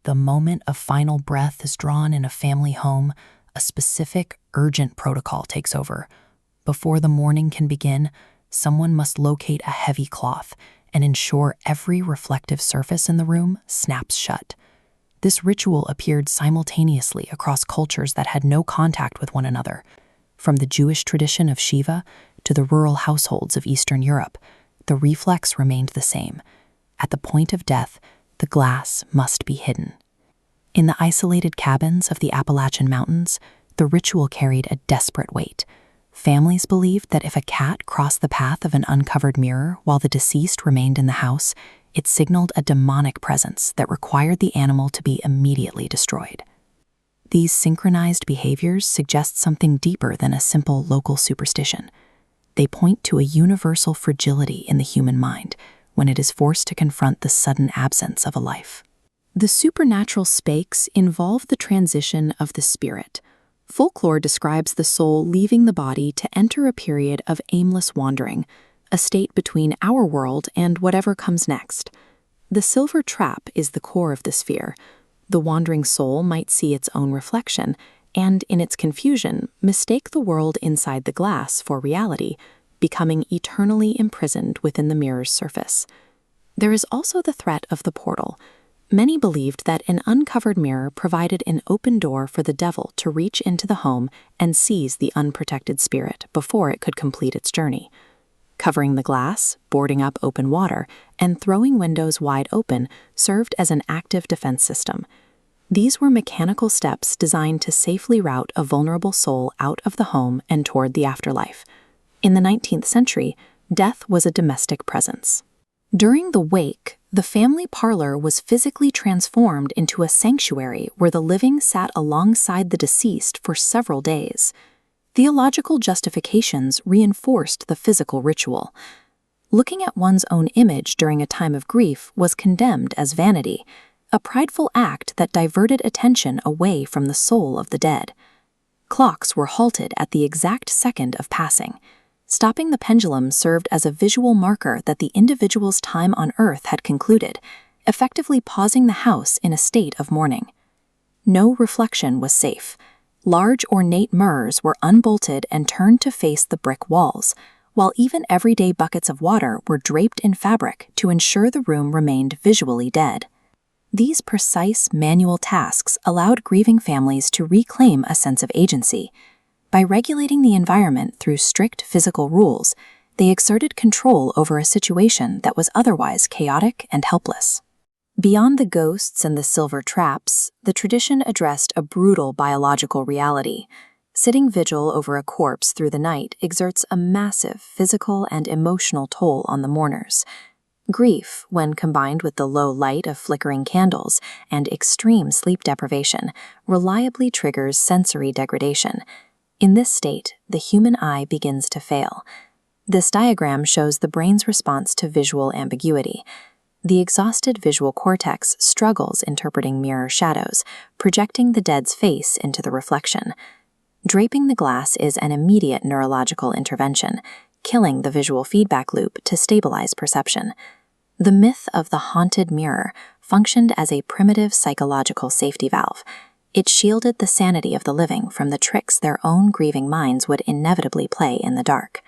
The moment a final breath is drawn in a family home, a specific, urgent protocol takes over. Before the mourning can begin, someone must locate a heavy cloth and ensure every reflective surface in the room snaps shut. This ritual appeared simultaneously across cultures that had no contact with one another. From the Jewish tradition of Shiva to the rural households of Eastern Europe, the reflex remained the same. At the point of death, the glass must be hidden. In the isolated cabins of the Appalachian Mountains, the ritual carried a desperate weight. Families believed that if a cat crossed the path of an uncovered mirror while the deceased remained in the house, it signaled a demonic presence that required the animal to be immediately destroyed. These synchronized behaviors suggest something deeper than a simple local superstition. They point to a universal fragility in the human mind when it is forced to confront the sudden absence of a life. The supernatural stakes involve the transition of the spirit. Folklore describes the soul leaving the body to enter a period of aimless wandering, a state between our world and whatever comes next. The silver trap is the core of this fear. The wandering soul might see its own reflection, and in its confusion, mistake the world inside the glass for reality, becoming eternally imprisoned within the mirror's surface. There is also the threat of the portal. Many believed that an uncovered mirror provided an open door for the devil to reach into the home and seize the unprotected spirit before it could complete its journey. Covering the glass, boarding up open water, and throwing windows wide open served as an active defense system. These were mechanical steps designed to safely route a vulnerable soul out of the home and toward the afterlife. In the 19th century, death was a domestic presence. During the wake, the family parlor was physically transformed into a sanctuary where the living sat alongside the deceased for several days. Theological justifications reinforced the physical ritual. Looking at one's own image during a time of grief was condemned as vanity, a prideful act that diverted attention away from the soul of the dead. Clocks were halted at the exact second of passing. Stopping the pendulum served as a visual marker that the individual's time on earth had concluded, effectively pausing the house in a state of mourning. No reflection was safe. Large ornate mirrors were unbolted and turned to face the brick walls, while even everyday buckets of water were draped in fabric to ensure the room remained visually dead. These precise manual tasks allowed grieving families to reclaim a sense of agency. By regulating the environment through strict physical rules, they exerted control over a situation that was otherwise chaotic and helpless. Beyond the ghosts and the silver traps, the tradition addressed a brutal biological reality. Sitting vigil over a corpse through the night exerts a massive physical and emotional toll on the mourners. Grief, when combined with the low light of flickering candles and extreme sleep deprivation, reliably triggers sensory degradation. In this state, the human eye begins to fail. This diagram shows the brain's response to visual ambiguity. The exhausted visual cortex struggles interpreting mirror shadows, projecting the dead's face into the reflection. Draping the glass is an immediate neurological intervention, killing the visual feedback loop to stabilize perception. The myth of the haunted mirror functioned as a primitive psychological safety valve. It shielded the sanity of the living from the tricks their own grieving minds would inevitably play in the dark.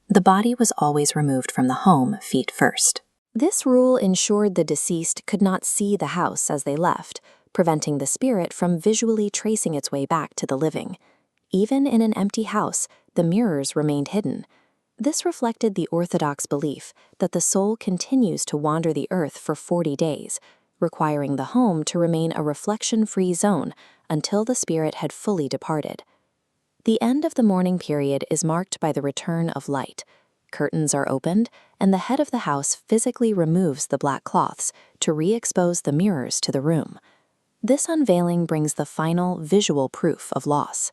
The body was always removed from the home feet first. This rule ensured the deceased could not see the house as they left, preventing the spirit from visually tracing its way back to the living. Even in an empty house, the mirrors remained hidden. This reflected the orthodox belief that the soul continues to wander the earth for 40 days, requiring the home to remain a reflection-free zone until the spirit had fully departed. The end of the mourning period is marked by the return of light. Curtains are opened, and the head of the house physically removes the black cloths to re-expose the mirrors to the room. This unveiling brings the final visual proof of loss.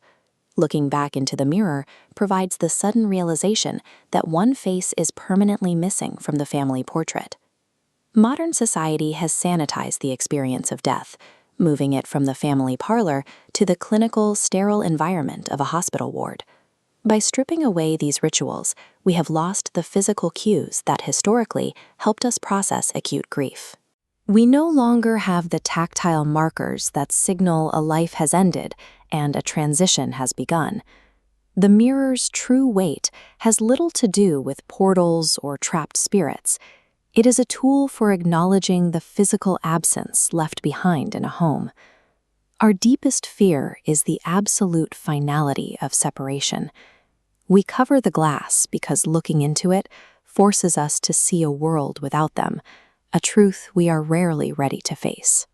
Looking back into the mirror provides the sudden realization that one face is permanently missing from the family portrait. Modern society has sanitized the experience of death, moving it from the family parlor to the clinical, sterile environment of a hospital ward. By stripping away these rituals, we have lost the physical cues that historically helped us process acute grief. We no longer have the tactile markers that signal a life has ended and a transition has begun. The mirror's true weight has little to do with portals or trapped spirits. It is a tool for acknowledging the physical absence left behind in a home. Our deepest fear is the absolute finality of separation. We cover the glass because looking into it forces us to see a world without them, a truth we are rarely ready to face.